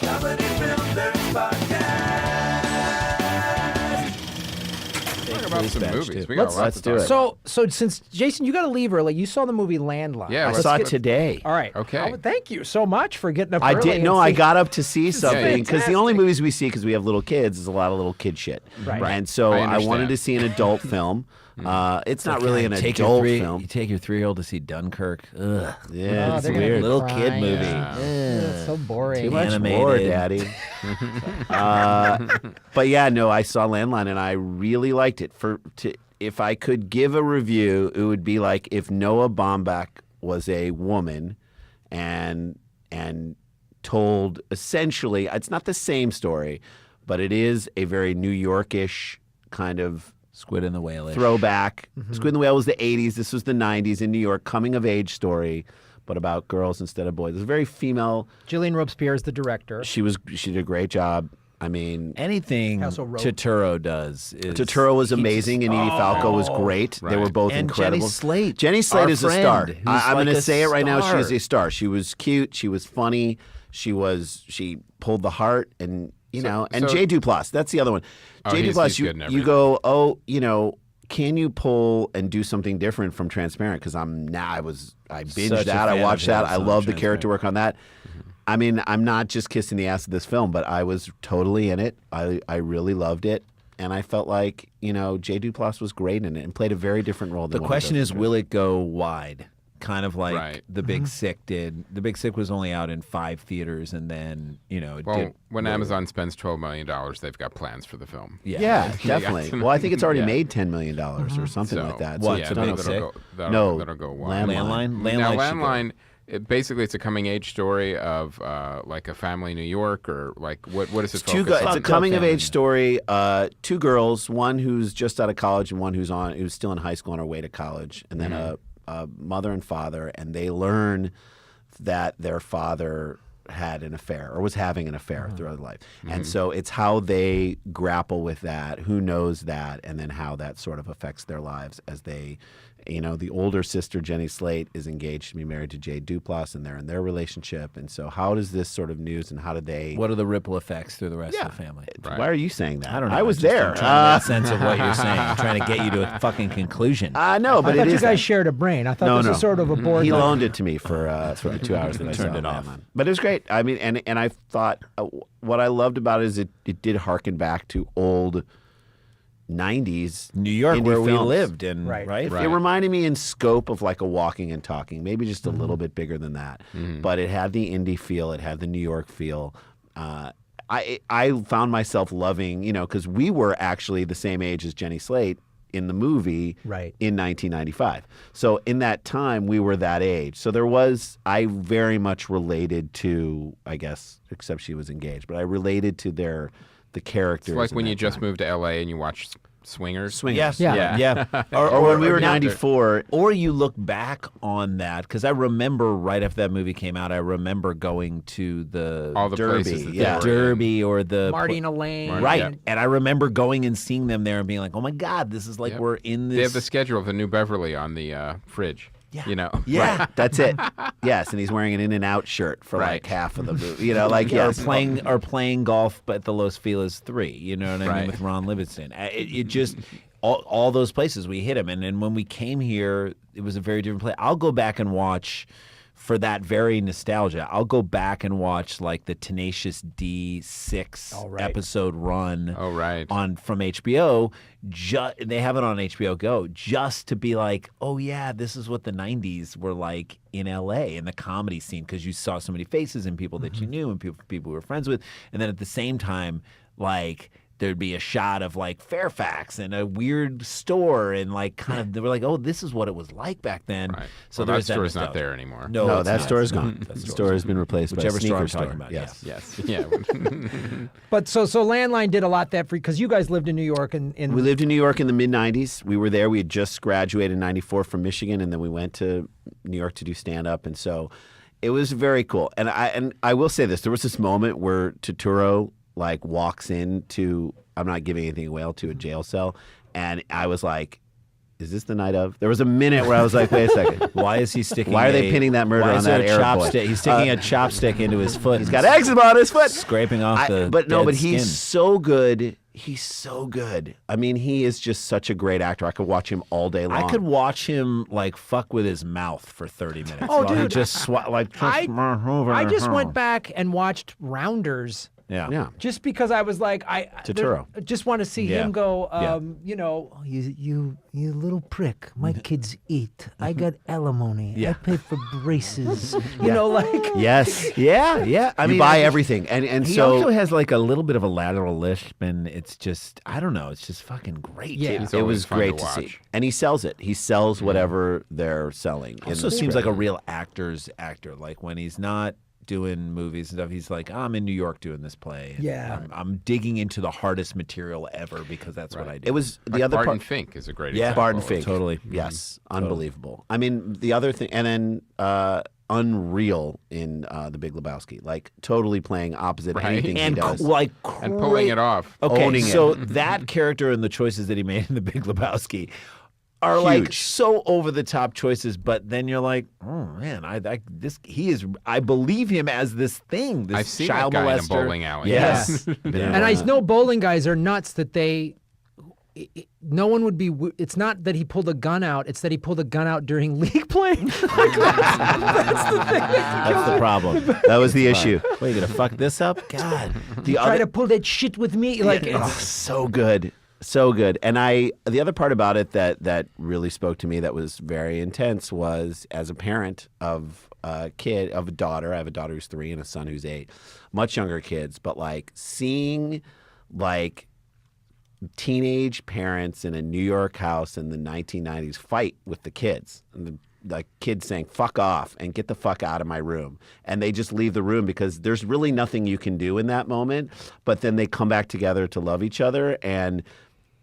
Comedy Film Nerds Podcast. Talk about some movies. We got a lot Let's to do talk it. about. So since Jason, you got to leave early. You saw the movie Landline. Yeah, I let's saw get- it today. All right. Okay. Oh, thank you so much for getting up I early. did. and No, I seeing- got up to see something because the only fantastic. movies we see because we have little kids is a lot of little kid shit. Right. And so I I wanted understand. to see an adult film. It's not really an take adult You film. take your 3-year-old to see Dunkirk. Ugh. Yeah, Oh, it's they're gonna weird. be Little kid crying. movie. Yeah. It's so boring. Too much Animated. more, Daddy. But yeah, no, I saw Landline and I really liked it. If I could give a review, it would be like if Noah Baumbach was a woman and told essentially, it's not the same story, but it is a very New Yorkish kind of Squid and the Whale. throwback. Squid and the Whale was the 80s. This was the 90s in New York, coming of age story, but about girls instead of boys. It was very female. Gillian Robespierre is the director. She did a great job. I mean, Anything Also wrote- Turturro does is... Turturro was amazing and Edie Falco was great. They were Right. both And incredible. Jenny Slate, Jenny Slate our is a star. friend, who's I'm like going to a say it right now. She is star. a star. She was cute. She was funny. She pulled the heart, and and so- Jay Duplass. That's the other one. Oh, Jay he's Duplass. good in You everything. go, can you pull and do something different from Transparent? Because I binged Such a that. I fan watched of that. his I on love the character Transparent. work on that. I mean, I'm not just kissing the ass of this film, but I was totally in it. I really loved it. And I felt like, Jay Duplass was great in it and played a very different role than The what he question does is, in will it go wide? Kind of like Right. The Big Sick did. The Big Sick was only out in 5 theaters, and then, it Well, did... when Amazon spends $12 million, they've got plans for the film. Yeah, definitely. Well, I think it's already Yeah. made $10 million or something So, like that. What, it's The done Big okay. Sick? That'll go wide. Landline. Landline? Now, Landline should go. Landline, basically, it's a coming-age story of like a family in New York, or like what is it? It's focused it's on? a coming of age story. 2 girls, one who's just out of college and one who's still in high school on her way to college, and then a mother and father, and they learn that their father had an affair or was having an affair throughout their life. And so it's how they grapple with that, who knows that, and then how that sort of affects their lives as they, the older sister, Jenny Slate, is engaged to be married to Jay Duplass, and they're in their relationship. And so how does this sort of news and how did they... What are the ripple effects through the rest of the family? Right. Why are you saying that? I don't know. I was I'm just- there. I'm trying to make sense of what you're saying. I'm trying to get you to a fucking conclusion. I know, but I thought it you is... guys shared a brain. I thought No, this no. was sort of a board. He doc. loaned it to me for the 2 hours that I Turned saw it off. Landline. But it was great. I mean, and I thought what I loved about it is it did harken back to old 90s New York, indie where we films. lived, and Right. right? Right. It reminded me in scope of like a Walking and Talking, maybe just a little bit bigger than that. But it had the indie feel. It had the New York feel. I found myself loving, because we were actually the same age as Jenny Slate in the movie Right. in 1995. So in that time, we were that age. So I very much related to, I guess, except she was engaged, but I related to the characters. It's like in when that you just time. moved to LA and you watch Swingers. Swingers. Yes. Yeah. Yeah. Or when we were Yeah. 94. Or you look back on that, because I remember right after that movie came out, I remember going to the All the Derby, places that yeah. they were in. Derby or the Martina Lane. Marty- right, Yeah. and I remember going and seeing them there and being like, "Oh my God, this is like Yep. we're in this." They have the schedule of the New Beverly on the fridge. Yeah. Yeah, that's it. Yes, and he's wearing an In-N-Out shirt for Right. like half of the movie. Like or yes. playing golf, but at the Los Feliz 3. You know what I mean, Right. with Ron Livingston. It just all those places we hit him, and then when we came here, it was a very different place. I'll go back and watch. For that very nostalgia, I'll go back and watch like the Tenacious D 6 episode run Oh, right. from HBO. They have it on HBO Go just to be like, oh yeah, this is what the 90s were like in LA in the comedy scene, because you saw so many faces and people that you knew and people we were friends with, and then at the same time, like, there'd be a shot of like Fairfax and a weird store and like kind of they were like, oh, this is what it was like back then. Right. So Well, that there's store's not nostalgia. there anymore. No, it's that not. store is gone. That The store's store has been replaced Whichever by a store I'm sneaker talking store. about, Yes. Yes. Yeah. But so Landline did a lot that for because you guys lived in New York and in We lived in New York in the mid-'90s. We were there. We had just graduated in 94 from Michigan, and then we went to New York to do stand-up. And so it was very cool. And I will say this. There was this moment where Turturro like walks into, I'm not giving anything away, to a jail cell. And I was like, is this the night of? There was a minute where I was like, wait a second. Why is he sticking? Why are they pinning that murder why on is there that a Arab boy? chopstick? He's sticking a chopstick into his foot. He's got eczema on his foot. Scraping off the But dead he's skin. so good. He's so good. I mean, he is just such a great actor. I could watch him all day long. I could watch him like fuck with his mouth for 30 minutes. Oh, while he dude, just I just went back and watched Rounders. Yeah. Just because I was like, Totoro. just want to see Yeah. him go, Yeah. you know, you little prick. My kids eat. I got alimony. Yeah. I pay for braces. You know, like. Yes. Yeah. I You mean, buy everything. And he so also has like a little bit of a lateral lisp, and it's just, I don't know, it's just fucking great. Yeah. It's it always was fun great to to see. watch. And he sells it. He sells whatever they're selling. in Also the seems script. like a real actor's actor. Like when he's not doing movies and stuff, he's like, I'm in New York doing this play. And Yeah. I'm digging into the hardest material ever because that's what I do. It was the Like other Barton part. Fink is a great Yeah, example. Barton Fink. Totally. Yes. Unbelievable. I mean, the other thing, and then unreal in The Big Lebowski. Like totally playing opposite Right. anything and he does. like And pulling cra- it off. Okay, Owning so that character and the choices that he made in The Big Lebowski are like Huge. so over the top choices, but then you're like, oh man, I believe him as this thing. This I've seen child that guy in a molester. bowling alley. Yes. And I know bowling guys are nuts that no one would be. It's not that he pulled a gun out; it's that he pulled a gun out during league play. That's the problem. That was the issue. What, you gonna fuck this up? God. The Try to pull that shit with me, like. Oh, so good. So good. And the other part about it that really spoke to me that was very intense was as a parent of a kid, of a daughter. I have a daughter who's 3 and a son who's 8. Much younger kids, but like seeing like teenage parents in a New York house in the 1990s fight with the kids. And the kids saying, fuck off and get the fuck out of my room. And they just leave the room because there's really nothing you can do in that moment. But then they come back together to love each other. And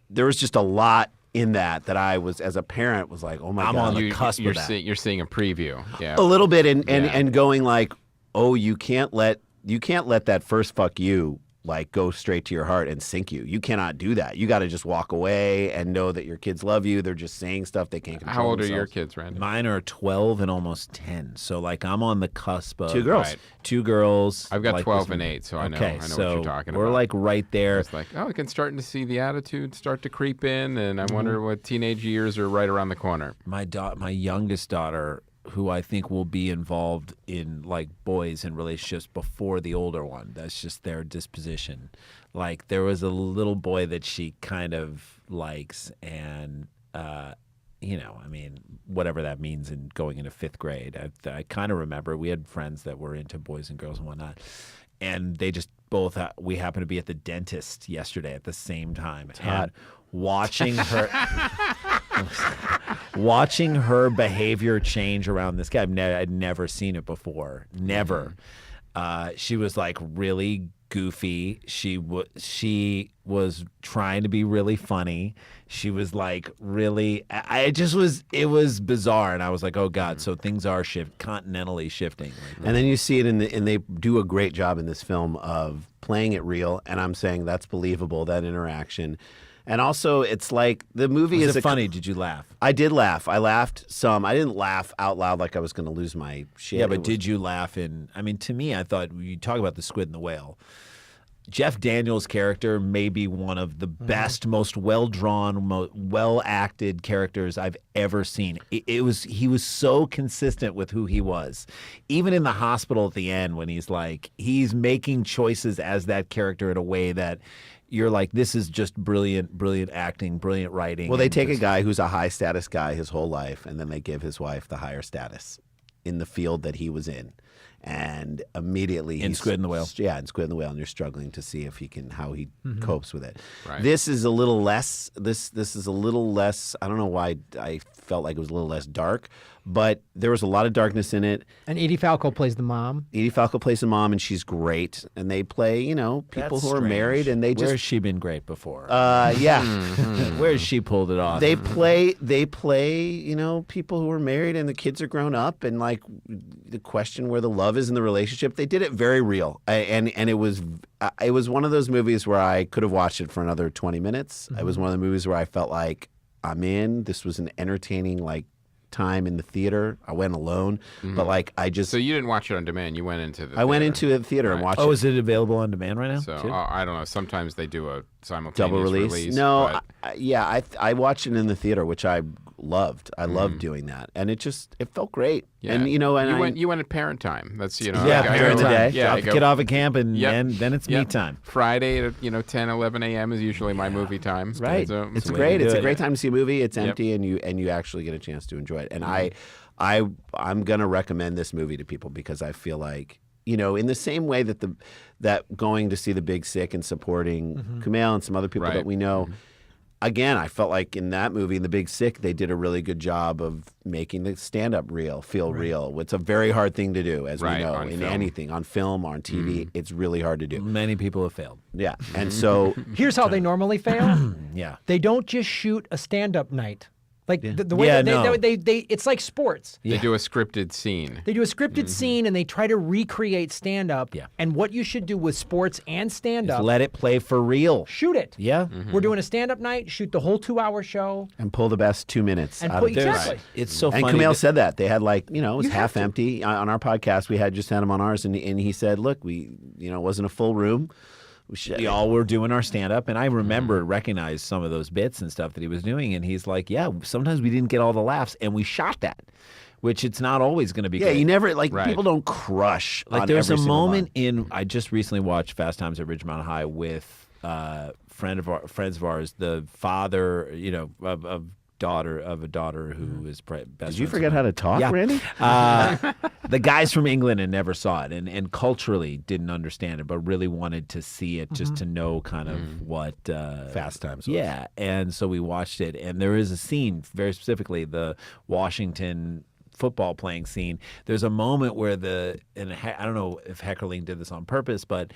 there was just a lot in that I was, as a parent, was like, oh my I'm God. on the cusp you're of that. You're seeing a preview. Yeah. A little bit and Yeah. going like, oh, you can't let that first fuck you like go straight to your heart and sink you. You cannot do that. You got to just walk away and know that your kids love you. They're just saying stuff they can't control. How old are your themselves. kids, Randy? Mine are 12 and almost 10. So like I'm on the cusp of 2 girls. Right. 2 girls. I've got like 12 this- and 8, so I know Okay, what so you're talking we're about. like right there. It's like, oh, I can starting to see the attitude start to creep in, and I wonder what teenage years are right around the corner. My youngest daughter, who I think will be involved in like boys and relationships before the older one. That's just their disposition. Like there was a little boy that she kind of likes, and I mean, whatever that means in going into 5th grade. I kind of remember we had friends that were into boys and girls and whatnot, and they just both. We happened to be at the dentist yesterday at the same time, and watching her. Watching her behavior change around this guy, I'd never seen it before. Never. She was like really goofy. She was trying to be really funny. She was like really. It was bizarre, and I was like, oh God. So things are continentally shifting. And then you see it and they do a great job in this film of playing it real. And I'm saying that's believable, that interaction. And also, it's like the movie Was is it funny? Did you laugh? I did laugh. I laughed some. I didn't laugh out loud like I was going to lose my shit. Yeah, but did you laugh in? I mean, to me, I thought you talk about the squid and the whale. Jeff Daniels' character may be one of the best, most well-drawn, well-acted characters I've ever seen. He was so consistent with who he was. Even in the hospital at the end when he's making choices as that character in a way that you're like, this is just brilliant acting, brilliant writing. Well, they and take just- a guy who's a high-status guy his whole life, and then they give his wife the higher status in the field that he was in. And immediately In Squid and the Whale. Yeah, in Squid and the Whale, and you're struggling to see if how he copes with it. Right. This is a little less. This is a little less. I don't know why I felt like it was a little less dark, but there was a lot of darkness in it. And Edie Falco plays the mom. Edie Falco plays the mom, and she's great. And they play, people That's who are strange. married, and they Where has just, she been great before? yeah. Where has she pulled it off? They play, people who are married and the kids are grown up, and like the question where the love is in the relationship. They did it very real, and it was one of those movies where I could have watched it for another 20 minutes. It was one of the movies where I felt like I'm in. This was an entertaining time in the theater. I went alone, but I just. So you didn't watch it on demand. You went into the. I went into the theater and watched it. Oh, is it available on demand right now? So too? I don't know. Sometimes they do a simultaneous double release. No, I watched it in the theater, which I loved. I loved doing that, and it felt great. Yeah. And you went at parent time. That's Yeah, parent during the day. Yeah, Drop the kid off at camp, and then it's me time. Friday at 10, 11 a.m. is usually my movie time. Right. So, It's so great. It's a good. great time to see a movie. It's empty, and you actually get a chance to enjoy it. And I'm gonna recommend this movie to people because I feel like in the same way that going to see The Big Sick and supporting Kumail and some other people that we know. Again, I felt like in that movie, in The Big Sick, they did a really good job of making the stand-up feel real. It's a very hard thing to do, as we know, on in film. anything, on film or on TV. It's really hard to do. Many people have failed. Yeah, and so Here's how they normally fail. Yeah. They don't just shoot a stand-up night. Like the way Yeah, they no. it's like sports. They do a scripted scene. They do a scripted scene and they try to recreate stand-up. Yeah. And what you should do with sports and stand-up, Let it play for real. shoot it. Yeah. We're doing a stand-up night, shoot the whole 2-hour show. and pull the best 2 minutes And out put- of it. exactly. It's so And funny. Kumail that- said that they had it was You have half to. empty on our podcast. We had just had him on ours, and he said, "Look, it wasn't a full room. we all were doing our stand-up, and I remember recognized some of those bits and stuff that he was doing, and he's like, yeah, sometimes we didn't get all the laughs, and we shot that, which it's not always going to be Yeah, good. you never Right. people don't crush. on There's every a single moment line. I just recently watched Fast Times at Ridgemont High with friends of ours, the father, of a daughter who is best. Did you forget how to talk, Yeah. Randy? The guys from England and never saw it and culturally didn't understand it, but really wanted to see it just to know kind of what Fast Times was. Yeah, and so we watched it, and there is a scene very specifically, the Washington football playing scene. There's a moment where I don't know if Heckerling did this on purpose, but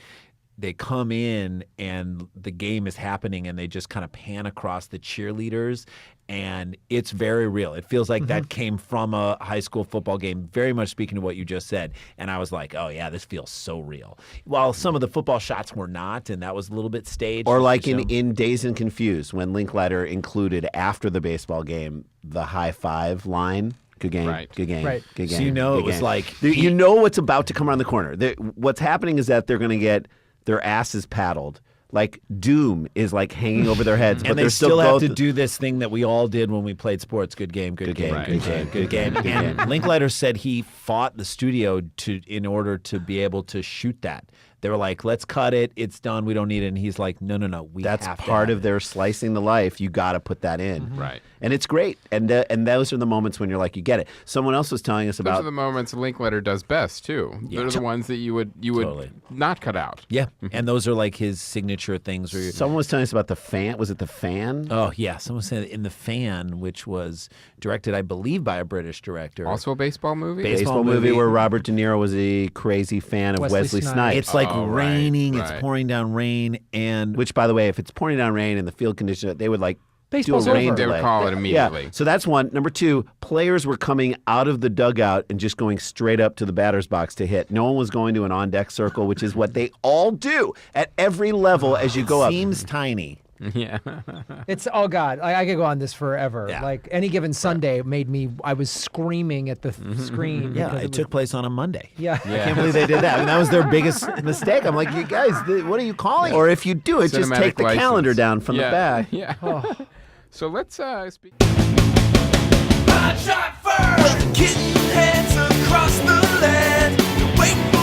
they come in and the game is happening and they just kind of pan across the cheerleaders, and it's very real. It feels like that came from a high school football game, very much speaking to what you just said. And I was like, oh yeah, this feels so real. While some of the football shots were not, and that was a little bit staged. Or like So- in Dazed and Confused, when Linklater included after the baseball game the high five line. Good game, Right. good game, Right. good So game. it good was game. like You know what's about to come around the corner. What's happening is that they're going to get their asses paddled. Like doom is hanging over their heads, but and they they're still have both to do this thing that we all did when we played sports. Good game, good game, game, good good game, game, good game. good And game. Linklater said he fought the studio in order to be able to shoot that. They were like, "Let's cut it. It's done. We don't need it." And he's like, "No, we That's have to part have of their slicing the life. You got to put that in, Right. And it's great. And those are the moments when you're like, you get it. Someone else was telling us Those about are the moments Linklater does best too. They're the ones that you would Totally. not cut out. Yeah, and those are like his signature things. Where Someone was telling us about The Fan. Was it The Fan? oh yeah, someone said in The Fan, which was directed, I believe, by a British director. Also a baseball movie. Baseball movie where Robert De Niro was a crazy fan of Wesley Wesley Snipes. Snipes. It's like Oh, right, raining. right. It's pouring down rain, and Which, by the way, if it's pouring down rain and the field condition, they would Baseball's do a rain over. They would delay. call it immediately. Yeah, so that's one. Number two, players were coming out of the dugout and just going straight up to the batter's box to hit. No one was going to an on-deck circle, which is what they all do at every level as you go up. seems tiny. Yeah. It's oh god, I could go on this forever. Yeah. Like any given Sunday I was screaming at the screen. Yeah, because it took place on a Monday. Yeah. I can't believe they did that. I mean, that was their biggest mistake. I'm like, you guys, what are you calling? Or if you do it, just Cinematic take the license. calendar down from the back. Yeah. So let's speak. Ride shot first. With kitten heads across the land. Wait for